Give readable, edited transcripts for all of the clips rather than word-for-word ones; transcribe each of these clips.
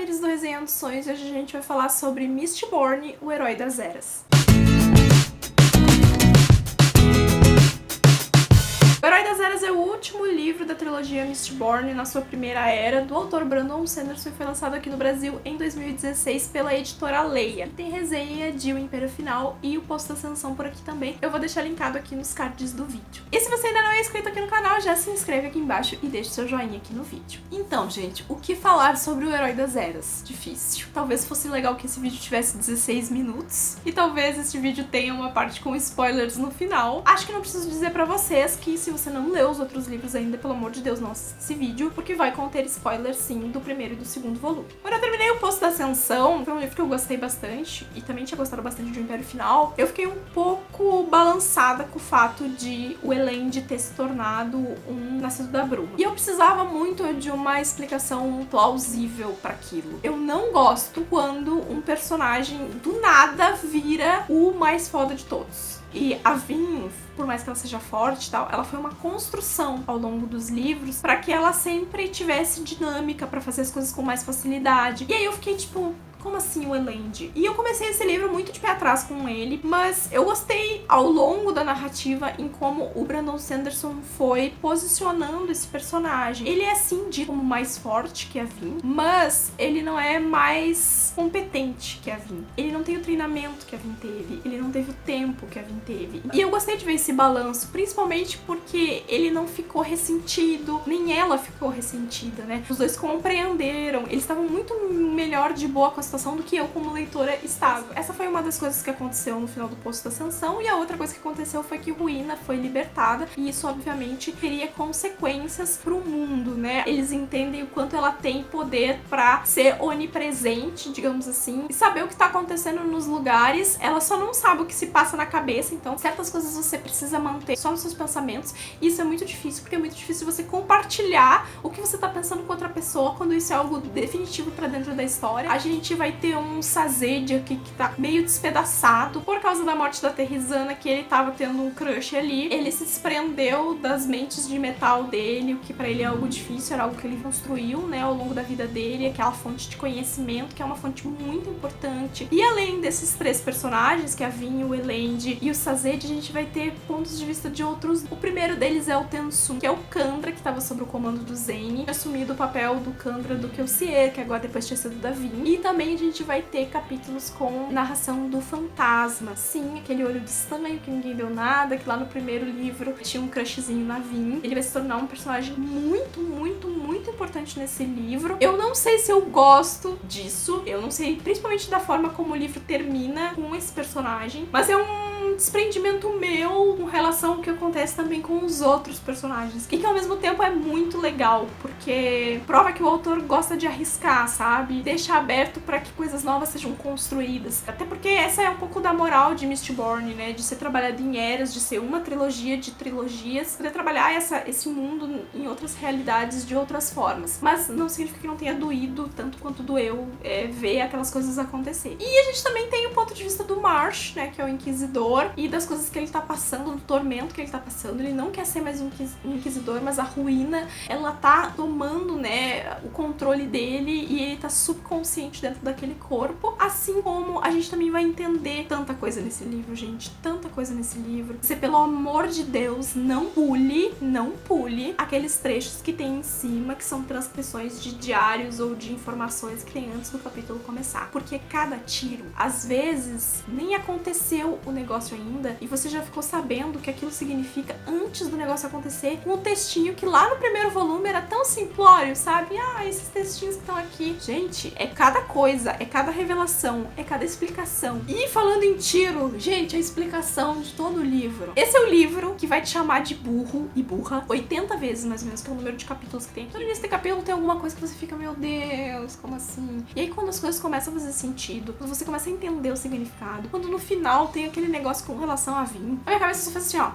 Tamires do Resenhando Sonhos e hoje a gente vai falar sobre Mistborn, o Herói das Eras. O Herói das Eras é o último livro da trilogia Mistborn na sua primeira era, do autor Brandon Sanderson, e foi lançado aqui no Brasil em 2016 pela editora Leia. Tem resenha de O Império Final e o Poço da Ascensão por aqui também. Eu vou deixar linkado aqui nos cards do vídeo. E se você ainda não é inscrito aqui no canal, já se inscreve aqui embaixo e deixa seu joinha aqui no vídeo. Então, gente, o que falar sobre o Herói das Eras? Difícil. Talvez fosse legal que esse vídeo tivesse 16 minutos e talvez este vídeo tenha uma parte com spoilers no final. Acho que não preciso dizer pra vocês que se você não leu os outros livros ainda, pelo amor de Deus, não assista esse vídeo, porque vai conter spoilers sim do primeiro e do segundo volume. Quando eu terminei o Poço da Ascensão, foi um livro que eu gostei bastante e também tinha gostado bastante de O Império Final. Eu fiquei um pouco balançada com o fato de o Elend ter se tornado um nascido da bruma. E eu precisava muito de uma explicação plausível pra aquilo. Eu não gosto quando um personagem do nada vira o mais foda de todos. E a Vin, por mais que ela seja forte e tal, ela foi uma construção ao longo dos livros pra que ela sempre tivesse dinâmica pra fazer as coisas com mais facilidade. E aí eu fiquei tipo, como assim o Elend? E eu comecei esse livro muito de pé atrás com ele, mas eu gostei ao longo da narrativa em como o Brandon Sanderson foi posicionando esse personagem. Ele é sim dito como mais forte que a Vin, mas ele não é mais competente que a Vin. Ele não tem o treinamento que a Vin teve, ele não teve o tempo que a Vin teve. E eu gostei de ver esse balanço, principalmente porque ele não ficou ressentido, nem ela ficou ressentida, né? Os dois compreenderam, eles estavam muito melhor de boa com a situação do que eu como leitora estava. Essa foi uma das coisas que aconteceu no final do Poço da Ascensão, e a outra coisa que aconteceu foi que Ruína foi libertada, e isso obviamente teria consequências pro mundo, né? Eles entendem o quanto ela tem poder pra ser onipresente, digamos assim, e saber o que tá acontecendo nos lugares. Ela só não sabe o que se passa na cabeça, então certas coisas você precisa manter só nos seus pensamentos, e isso é muito difícil, porque é muito difícil você compartilhar o que você tá pensando com outra pessoa quando isso é algo definitivo pra dentro da história. A gente vai ter um Sazed aqui que tá meio despedaçado por causa da morte da Terrizana, que ele tava tendo um crush ali. Ele se desprendeu das mentes de metal dele, o que pra ele é algo difícil, era algo que ele construiu, né, ao longo da vida dele, aquela fonte de conhecimento, que é uma fonte muito importante. E além desses três personagens, que é a Vin, o Elend e o Sazed, a gente vai ter pontos de vista de outros. O primeiro deles é o Tensun, que é o Kandra, que tava sob o comando do Zane, assumido o papel do Kandra do Kelsier, que agora depois tinha sido da Vin. E também a gente vai ter capítulos com narração do fantasma. Sim, aquele olho estranho que ninguém deu nada, que lá no primeiro livro tinha um crushzinho na Vin. Ele vai se tornar um personagem muito importante nesse livro. Eu não sei se eu gosto disso, eu não sei, principalmente da forma como o livro termina com esse personagem, mas é um desprendimento meu com relação ao que acontece também com os outros personagens, e que ao mesmo tempo é muito legal, porque prova que o autor gosta de arriscar, sabe? Deixa aberto para que coisas novas sejam construídas. Até porque essa é um pouco da moral de Mistborn, né? De ser trabalhado em eras, de ser uma trilogia de trilogias, poder trabalhar esse mundo em outras realidades de outras formas. Mas não significa que não tenha doído tanto quanto doeu ver aquelas coisas acontecer. E a gente também tem o ponto de vista do Marsh, né? Que é o Inquisidor, e das coisas que ele tá passando, do tormento que ele tá passando. Ele não quer ser mais um Inquisidor, mas a Ruína, ela tá tomando, né, o controle dele, e ele tá subconsciente dentro daquele corpo. Assim como a gente também vai entender tanta coisa nesse livro, gente, tanta coisa nesse livro. Você, pelo amor de Deus, não pule aqueles trechos que tem em cima, que são transcrições de diários ou de informações que tem antes do capítulo começar. Porque cada tiro, às vezes, nem aconteceu o negócio ainda, e você já ficou sabendo o que aquilo significa antes do negócio acontecer, com um textinho que lá no primeiro volume era tão simplório, sabe? Ah, esses textinhos que estão aqui. Gente, é cada coisa, é cada revelação, é cada explicação. E falando em tiro, gente, a explicação de todo o livro. Esse é o livro que vai te chamar de burro e burra 80 vezes, mais ou menos, pelo número de capítulos que tem. Todo início de capítulo tem alguma coisa que você fica, meu Deus, como assim? E aí quando as coisas começam a fazer sentido, quando você começa a entender o significado, quando no final tem aquele negócio com relação a Vin, a minha cabeça só faz assim, ó.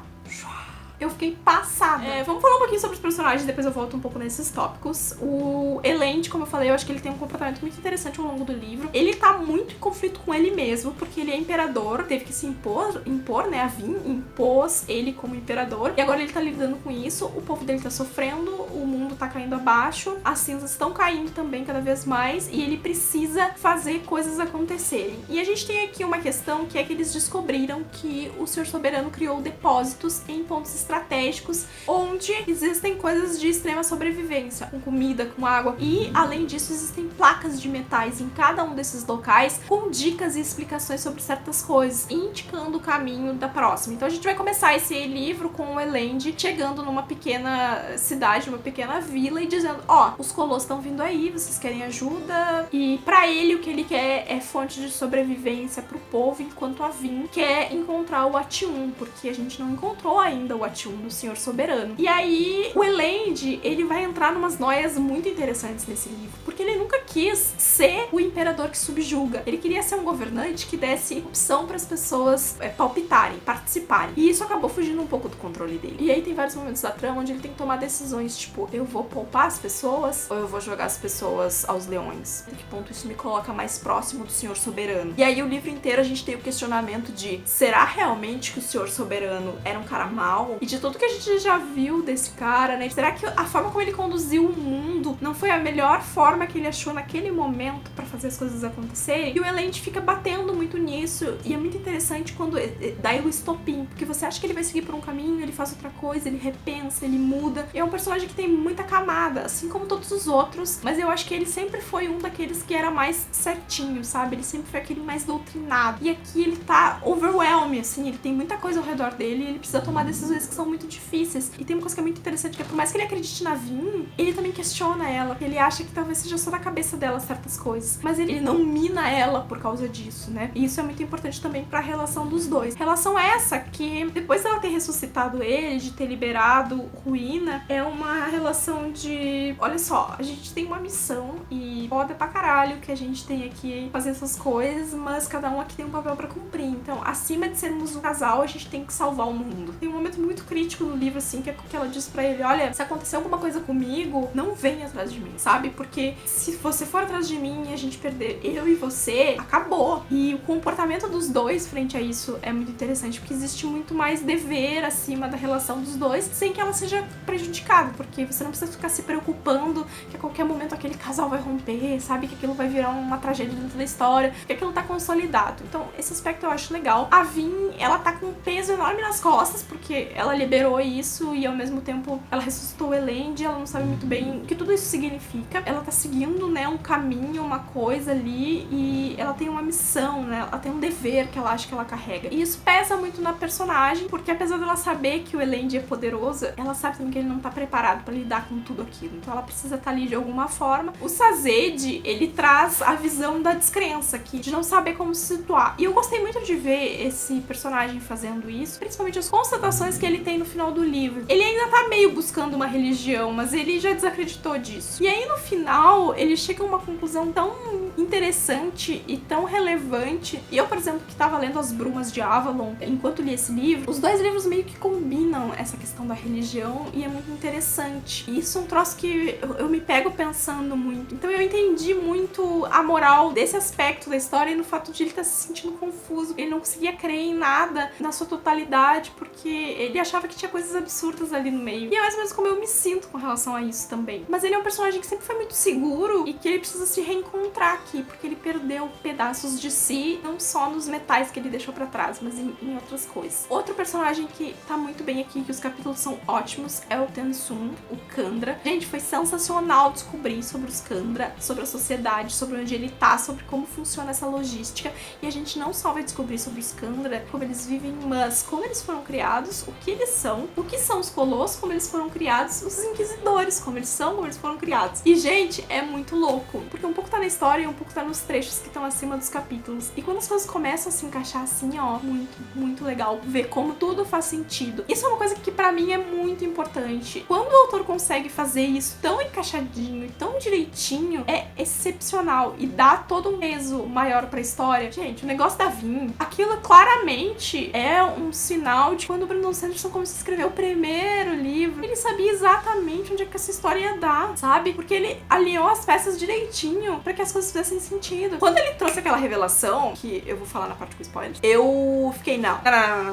Eu fiquei passada. Vamos falar um pouquinho sobre os personagens, depois eu volto um pouco nesses tópicos. O Elend, como eu falei, eu acho que ele tem um comportamento muito interessante ao longo do livro. Ele tá muito em conflito com ele mesmo, porque ele é imperador, teve que se impor, né, a Vin impôs ele como imperador, e agora ele tá lidando com isso, o povo dele tá sofrendo, o mundo tá caindo abaixo, as cinzas estão caindo também cada vez mais, e ele precisa fazer coisas acontecerem. E a gente tem aqui uma questão que é que eles descobriram que o Senhor Soberano criou depósitos em pontos estratégicos, onde existem coisas de extrema sobrevivência, com comida, com água, e além disso existem placas de metais em cada um desses locais, com dicas e explicações sobre certas coisas, indicando o caminho da próxima. Então a gente vai começar esse livro com o Elend chegando numa pequena cidade, numa pequena vila e dizendo, os Colossos estão vindo aí, vocês querem ajuda? E pra ele o que ele quer é fonte de sobrevivência pro povo, enquanto a Vin quer encontrar o Atium, porque a gente não encontrou ainda o Atium do Senhor Soberano. E aí o Elend, ele vai entrar numas noias muito interessantes nesse livro, porque ele nunca quis ser o imperador que subjuga. Ele queria ser um governante que desse opção para as pessoas palpitarem, participarem. E isso acabou fugindo um pouco do controle dele. E aí tem vários momentos da trama onde ele tem que tomar decisões, tipo, eu vou poupar as pessoas ou eu vou jogar as pessoas aos leões? Em que ponto isso me coloca mais próximo do Senhor Soberano? E aí o livro inteiro a gente tem o questionamento de, será realmente que o Senhor Soberano era um cara mau? E de tudo que a gente já viu desse cara, né? Será que a forma como ele conduziu o mundo não foi a melhor forma que ele achou naquele momento pra fazer as coisas acontecerem? E o Elend fica batendo muito nisso, e é muito interessante quando dá o estopim, porque você acha que ele vai seguir por um caminho, ele faz outra coisa, ele repensa, ele muda. É um personagem que tem muita camada, assim como todos os outros, mas eu acho que ele sempre foi um daqueles que era mais certinho, sabe? Ele sempre foi aquele mais doutrinado. E aqui ele tá overwhelmed, assim, ele tem muita coisa ao redor dele e ele precisa tomar decisões que são muito difíceis. E tem uma coisa que é muito interessante, que é por mais que ele acredite na Vin, ele também questiona ela. Ele acha que talvez seja só da cabeça dela certas coisas, mas ele não mina ela por causa disso, né? E isso é muito importante também pra relação dos dois. Relação essa que, depois dela ter ressuscitado ele, de ter liberado Ruína, é uma relação de, olha só, a gente tem uma missão e foda pra caralho que a gente tem aqui fazer essas coisas, mas cada um aqui tem um papel pra cumprir. Então, acima de sermos um casal, a gente tem que salvar o mundo. Tem um momento muito crítico no livro, assim, que é que ela diz pra ele, olha, se acontecer alguma coisa comigo, não venha atrás de mim, sabe? Porque se você for atrás de mim e a gente perder eu e você, acabou. E o comportamento dos dois frente a isso é muito interessante, porque existe muito mais dever acima da relação dos dois, sem que ela seja prejudicada, porque você não precisa ficar se preocupando que a qualquer momento aquele casal vai romper, sabe? Que aquilo vai virar uma tragédia dentro da história, que aquilo tá consolidado. Então, esse aspecto eu acho legal. A Vin, ela tá com um peso enorme nas costas, porque ela liberou isso e ao mesmo tempo ela ressuscitou o Elend, ela não sabe muito bem o que tudo isso significa. Ela tá seguindo, né, um caminho, uma coisa ali, e ela tem uma missão, né? Ela tem um dever que ela acha que ela carrega. E isso pesa muito na personagem, porque apesar dela saber que o Elend é poderoso, ela sabe também que ele não tá preparado pra lidar com tudo aquilo. Então ela precisa estar ali de alguma forma. O Sazed, ele traz a visão da descrença aqui, de não saber como se situar. E eu gostei muito de ver esse personagem fazendo isso, principalmente as constatações que ele tem no final do livro. Ele ainda tá meio buscando uma religião, mas ele já desacreditou disso. E aí no final, ele chega a uma conclusão tão interessante e tão relevante. E eu, por exemplo, que tava lendo As Brumas de Avalon, enquanto li esse livro, os dois livros meio que combinam essa questão da religião e é muito interessante. E isso é um troço que eu me pego pensando muito. Então eu entendi muito a moral desse aspecto da história e no fato de ele estar se sentindo confuso. Ele não conseguia crer em nada na sua totalidade, porque ele achava que tinha coisas absurdas ali no meio. E é mais ou menos como eu me sinto com relação a isso também. Mas ele é um personagem que sempre foi muito seguro e que ele precisa se reencontrar aqui, porque ele perdeu pedaços de si, não só nos metais que ele deixou pra trás, mas em outras coisas. Outro personagem que tá muito bem aqui, que os capítulos são ótimos, é o Tensum, o Kandra. Gente, foi sensacional descobrir sobre os Kandra, sobre a sociedade, sobre onde ele tá, sobre como funciona essa logística. E a gente não só vai descobrir sobre os Kandra, como eles vivem, mas como eles foram criados, o que eles são, o que são os Colossos, como eles foram criados, os Inquisidores, como eles são, como eles foram criados. E, gente, é muito louco, porque um pouco tá na história e um pouco tá nos trechos que estão acima dos capítulos. E quando as coisas começam a se encaixar assim, ó, muito, muito legal ver como tudo faz sentido. Isso é uma coisa que pra mim é muito importante. Quando o autor consegue fazer isso tão encaixadinho e tão direitinho, é excepcional e dá todo um peso maior pra história. Gente, o negócio da Vin, aquilo claramente é um sinal de quando o Brandon Sanderson Anderson começou a escrever o primeiro livro, ele sabia exatamente onde é que essa história ia dar, sabe? Porque ele alinhou as peças direitinho pra que as coisas fizessem sentido. Quando ele trouxe aquela revelação, que eu vou falar na parte com spoilers, eu fiquei, não,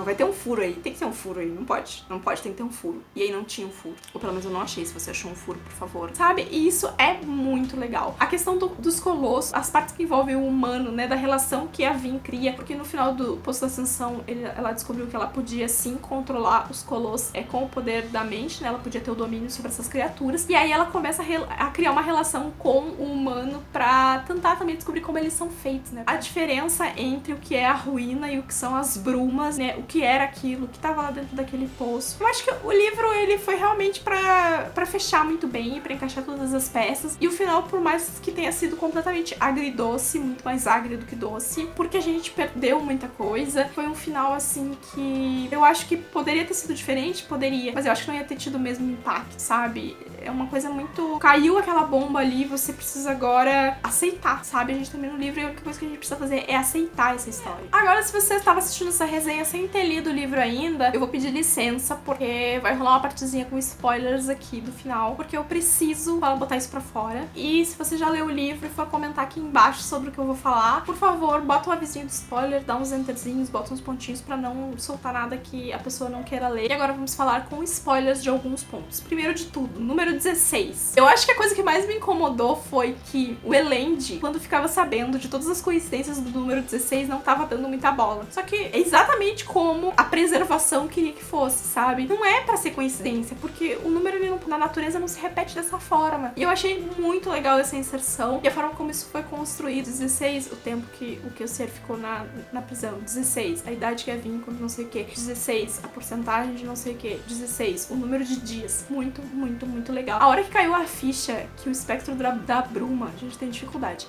vai ter um furo aí. Tem que ter um furo aí, não pode, tem que ter um furo. E aí não tinha um furo. Ou pelo menos eu não achei. Se você achou um furo, por favor. Sabe? E isso é muito legal. A questão dos colossos, as partes que envolvem o humano, né, da relação que a Vin cria, porque no final do Poço da Ascensão, ela descobriu que ela podia sim controlar os colossos com o poder da mente, né, ela podia ter o domínio sobre essas criaturas, e aí ela começa a criar uma relação com o humano pra tentar também descobrir como eles são feitos, né, a diferença entre o que é a ruína e o que são as brumas, né, o que era aquilo, o que tava lá dentro daquele poço. Eu acho que o livro, ele foi realmente pra fechar muito bem, pra encaixar todas as peças, e o final, por mais que tenha sido completamente agridoce, muito mais agrio do que doce, porque a gente perdeu muita coisa, foi um final, assim, que eu acho que poderia ter sido diferente, poderia, mas eu acho que não ia ter tido o mesmo impacto, sabe? É uma coisa muito... Caiu aquela bomba ali, você precisa agora aceitar, sabe? A gente termina o livro e a única coisa que a gente precisa fazer é aceitar essa história. Agora, se você estava assistindo essa resenha sem ter lido o livro ainda, eu vou pedir licença, porque vai rolar uma partezinha com spoilers aqui do final, porque eu preciso botar isso pra fora. E se você já leu o livro e for comentar aqui embaixo sobre o que eu vou falar, por favor, bota um avisinho de spoiler, dá uns enterzinhos, bota uns pontinhos pra não soltar nada que a pessoa não queira ler. E agora vamos falar com spoilers de alguns pontos. Primeiro de tudo, número 16. Eu acho que a coisa que mais me incomodou foi que o Elend, quando ficava sabendo de todas as coincidências do número 16, não tava dando muita bola. Só que é exatamente como a preservação queria que fosse, sabe? Não é pra ser coincidência, porque o número na natureza não se repete dessa forma. E eu achei muito legal essa inserção e a forma como isso foi construído. 16, o tempo que o Kelsier ficou na prisão. 16, a idade que ia vir quando não sei o que. 16, a porcentagem de não sei o que. 16, o número de dias. Muito, muito, muito legal. A hora que caiu a ficha que o espectro da bruma, a gente tem dificuldade.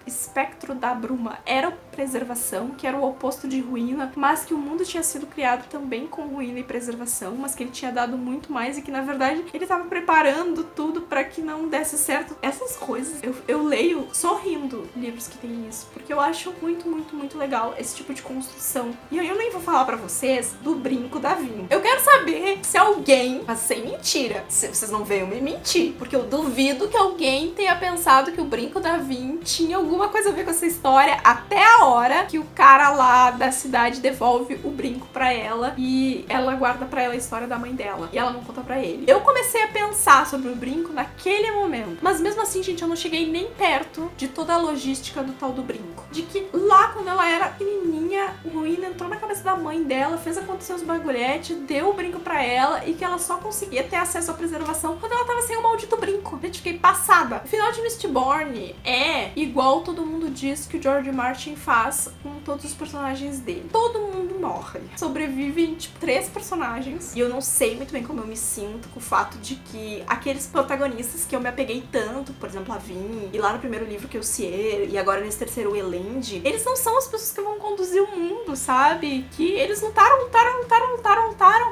Espectro da bruma era preservação, que era o oposto de ruína, mas que o mundo tinha sido criado também com ruína e preservação, mas que ele tinha dado muito mais e que na verdade ele tava preparando tudo pra que não desse certo. Essas coisas, eu leio sorrindo livros que tem isso, porque eu acho muito, muito, muito legal esse tipo de construção. E aí eu nem vou falar pra vocês do brinco da Vin. Eu quero saber se alguém, mas sem mentira, se vocês não venham me mentir, porque eu duvido que alguém tenha pensado que o brinco da Vin tinha alguma coisa a ver com essa história até a hora que o cara lá da cidade devolve o brinco pra ela e ela guarda pra ela a história da mãe dela e ela não conta pra ele. Eu comecei a pensar sobre o brinco naquele momento, mas mesmo assim, gente, eu não cheguei nem perto de toda a logística do tal do brinco. De que lá quando ela era pequenininha, o Ruína entrou na cabeça da mãe dela, fez acontecer os bagulhetes, deu o brinco pra ela e que ela só conseguia ter acesso à preservação quando ela tava sem o maldito brinco. Gente, fiquei passada. O final de Mistborn é igual todo mundo diz que o George Martin faz com todos os personagens dele. Todo mundo morre. Sobrevivem, tipo, 3 personagens. E eu não sei muito bem como eu me sinto com o fato de que aqueles protagonistas que eu me apeguei tanto, por exemplo, a Vin, e lá no primeiro livro que eu Kelsier, e agora nesse terceiro o Elend, eles não são as pessoas que vão conduzir o mundo, sabe? Que eles lutaram,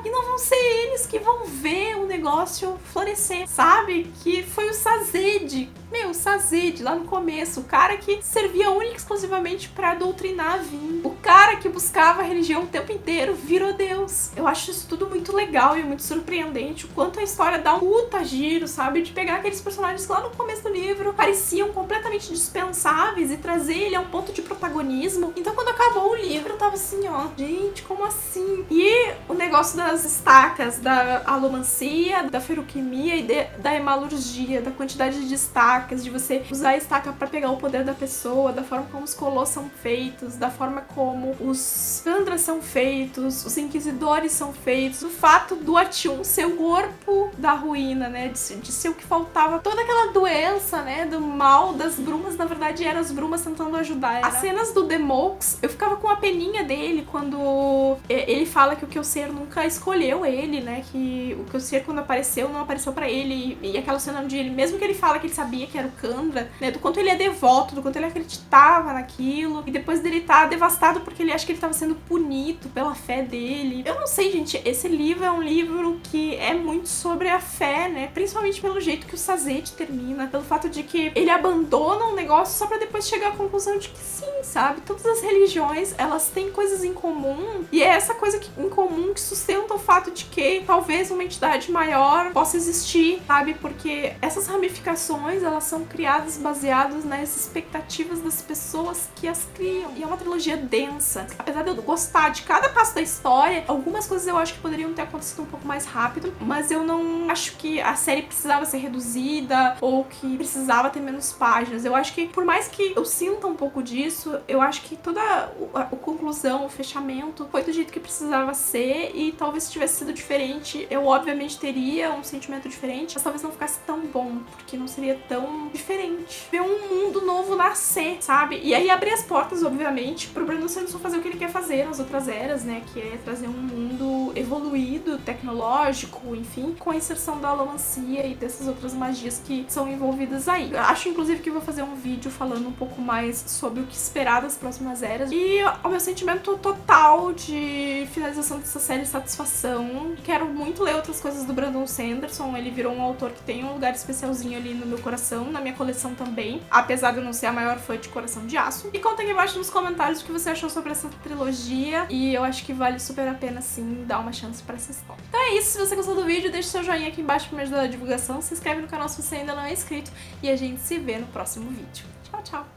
e não vão ser eles que vão ver o negócio florescer, sabe? Que foi o Sazed. Meu, o Sazed, lá no começo, o cara que servia única e exclusivamente pra doutrinar a Vin. O cara que buscava a religião o tempo inteiro virou Deus. Eu acho isso tudo muito legal e muito surpreendente, o quanto a história dá um puta giro, sabe? De pegar aqueles personagens que lá no começo do livro pareciam completamente dispensáveis e trazer ele a um ponto de protagonismo. Então quando acabou o livro, eu tava assim, ó, gente, como assim? E o negócio das estacas, da alomancia, da feruquimia e da hemalurgia, da quantidade de estacas, de você usar a estaca pra pegar o poder da pessoa, da forma como os colossos são feitos, da forma como os Kandras são feitos, os inquisidores são feitos, o fato do Atium ser o corpo da ruína, né, de ser o que faltava, toda aquela doença, né, do mal das brumas, na verdade eram as brumas tentando ajudar. As cenas do Demox, eu ficava com a peninha dele quando ele fala que o Kelsier nunca escolheu ele, né, que o Kelsier quando apareceu, não apareceu pra ele, e aquela cena onde ele, mesmo que ele fala que ele sabia que era o Kandra, né, do quanto ele é devoto, do quanto ele acreditava naquilo, e depois dele tá devastado porque ele acha que ele tava sendo punido bonito pela fé dele. Eu não sei, gente, esse livro é um livro que é muito sobre a fé, né? Principalmente pelo jeito que o Sazed termina, pelo fato de que ele abandona um negócio só pra depois chegar à conclusão de que sim, sabe? Todas as religiões, elas têm coisas em comum, e é essa coisa em comum que sustenta o fato de que talvez uma entidade maior possa existir, sabe? Porque essas ramificações, elas são criadas baseadas nas expectativas das pessoas que as criam. E é uma trilogia densa. Apesar de eu gostar de cada passo da história, algumas coisas eu acho que poderiam ter acontecido um pouco mais rápido, mas eu não acho que a série precisava ser reduzida ou que precisava ter menos páginas. Eu acho que, por mais que eu sinta um pouco disso, eu acho que toda a conclusão, o fechamento foi do jeito que precisava ser, e talvez se tivesse sido diferente, eu obviamente teria um sentimento diferente, mas talvez não ficasse tão bom, porque não seria tão diferente. Ver um mundo novo nascer, sabe? E aí abrir as portas, obviamente, pro Brandon Sanderson fazer o que ele quer fazer nas outras eras, né? Que é trazer um mundo evoluído, tecnológico, enfim, com a inserção da alomancia e dessas outras magias que são envolvidas aí. Eu acho, inclusive, que eu vou fazer um vídeo falando um pouco mais sobre o que esperar das próximas eras. E o meu sentimento total de finalização dessa série, satisfação. Quero muito ler outras coisas do Brandon Sanderson. Ele virou um autor que tem um lugar especialzinho ali no meu coração, na minha coleção também, apesar de eu não ser a maior fã de Coração de Aço. E conta aqui embaixo nos comentários o que você achou sobre essa trilogia, e eu acho que vale super a pena, sim, dar uma chance pra essa história. Então é isso, se você gostou do vídeo, deixa seu joinha aqui embaixo pra me ajudar na divulgação, se inscreve no canal se você ainda não é inscrito, e a gente se vê no próximo vídeo. Tchau, tchau!